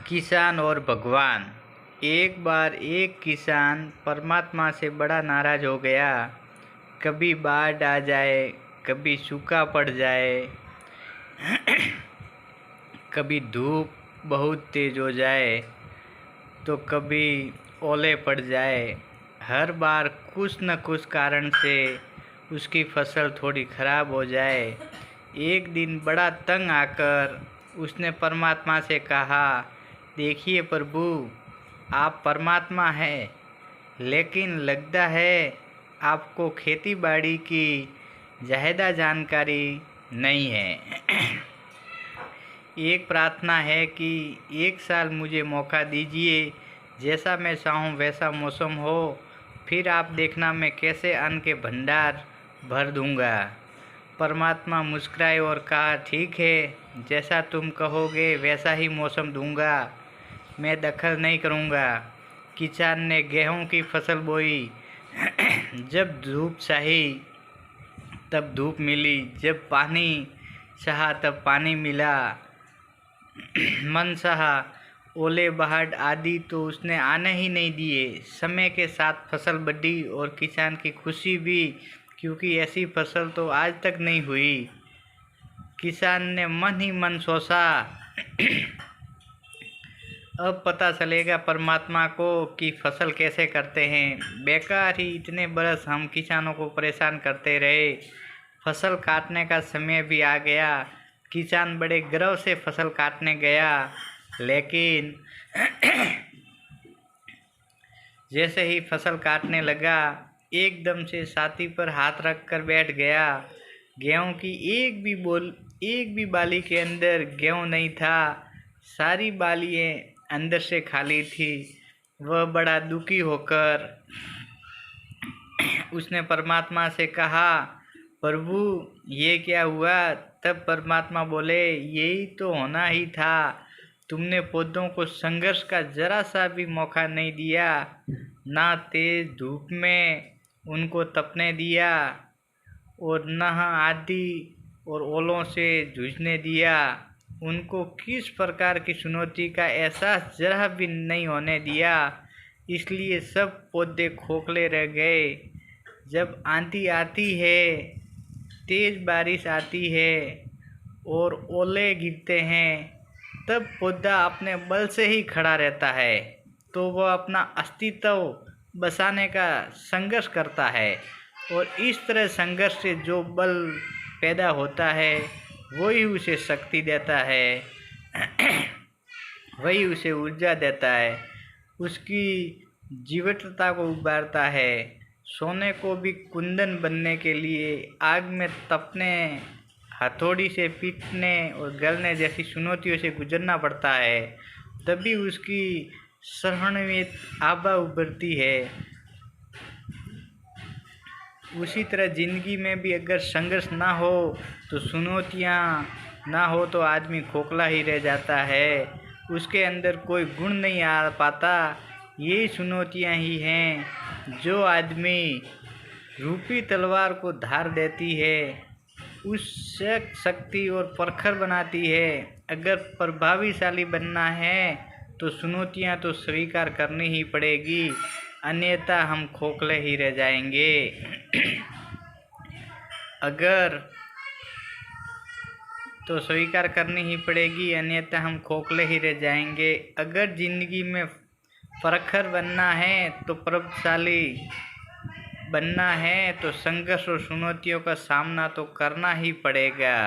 किसान और भगवान। एक बार एक किसान परमात्मा से बड़ा नाराज हो गया। कभी बाढ़ आ जाए, कभी सूखा पड़ जाए, कभी धूप बहुत तेज हो जाए, तो कभी ओले पड़ जाए। हर बार कुछ न कुछ कारण से उसकी फसल थोड़ी खराब हो जाए। एक दिन बड़ा तंग आकर उसने परमात्मा से कहा, देखिए प्रभु, आप परमात्मा हैं, लेकिन लगता है आपको खेती बाड़ी की ज़्यादा जानकारी नहीं है। एक प्रार्थना है कि एक साल मुझे मौका दीजिए, जैसा मैं चाहूँ वैसा मौसम हो, फिर आप देखना मैं कैसे अन्न के भंडार भर दूँगा। परमात्मा मुस्कुराए और कहा, ठीक है, जैसा तुम कहोगे वैसा ही मौसम दूँगा, मैं दखल नहीं करूँगा। किसान ने गेहूं की फसल बोई। जब धूप चाही तब धूप मिली, जब पानी चाहा तब पानी मिला। मन चाहा ओले बाढ़ आदि तो उसने आने ही नहीं दिए। समय के साथ फसल बढ़ी और किसान की खुशी भी, क्योंकि ऐसी फसल तो आज तक नहीं हुई। किसान ने मन ही मन सोचा, अब पता चलेगा परमात्मा को कि फसल कैसे करते हैं। बेकार ही इतने बरस हम किसानों को परेशान करते रहे। फसल काटने का समय भी आ गया। किसान बड़े गर्व से फसल काटने गया, लेकिन जैसे ही फसल काटने लगा, एकदम से छाती पर हाथ रख कर बैठ गया। गेहूं की एक भी बाली के अंदर गेहूं नहीं था। सारी बालियाँ अंदर से खाली थी। वह बड़ा दुखी होकर उसने परमात्मा से कहा, प्रभु, ये क्या हुआ? तब परमात्मा बोले, यही तो होना ही था। तुमने पौधों को संघर्ष का जरा सा भी मौका नहीं दिया, ना तेज धूप में उनको तपने दिया और न आंधी और ओलों से जूझने दिया। उनको किस प्रकार की चुनौती का एहसास जरा भी नहीं होने दिया। इसलिए सब पौधे खोखले रह गए। जब आंधी आती है, तेज बारिश आती है और ओले गिरते हैं, तब पौधा अपने बल से ही खड़ा रहता है, तो वह अपना अस्तित्व बचाने का संघर्ष करता है। और इस तरह संघर्ष से जो बल पैदा होता है, वही उसे शक्ति देता है, वही उसे ऊर्जा देता है, उसकी जीवटता को उभारता है। सोने को भी कुंदन बनने के लिए आग में तपने, हथौड़ी से पीटने और गलने जैसी चुनौतियों से गुजरना पड़ता है, तभी उसकी सराहनीय आभा उभरती है। उसी तरह ज़िंदगी में भी अगर संघर्ष ना हो, तो चुनौतियाँ ना हो, तो आदमी खोखला ही रह जाता है, उसके अंदर कोई गुण नहीं आ पाता। यही चुनौतियाँ ही हैं जो आदमी रूपी तलवार को धार देती है, उससे शक्ति और प्रखर बनाती है। अगर प्रभावशाली बनना है तो चुनौतियाँ तो स्वीकार करनी ही पड़ेगी, अन्यथा हम खोखले ही रह जाएंगे। अगर तो स्वीकार करनी ही पड़ेगी, अन्यथा हम खोखले ही रह जाएंगे। अगर ज़िंदगी में प्रखर बनना है, तो प्रभावशाली बनना है, तो संघर्ष और चुनौतियों का सामना तो करना ही पड़ेगा।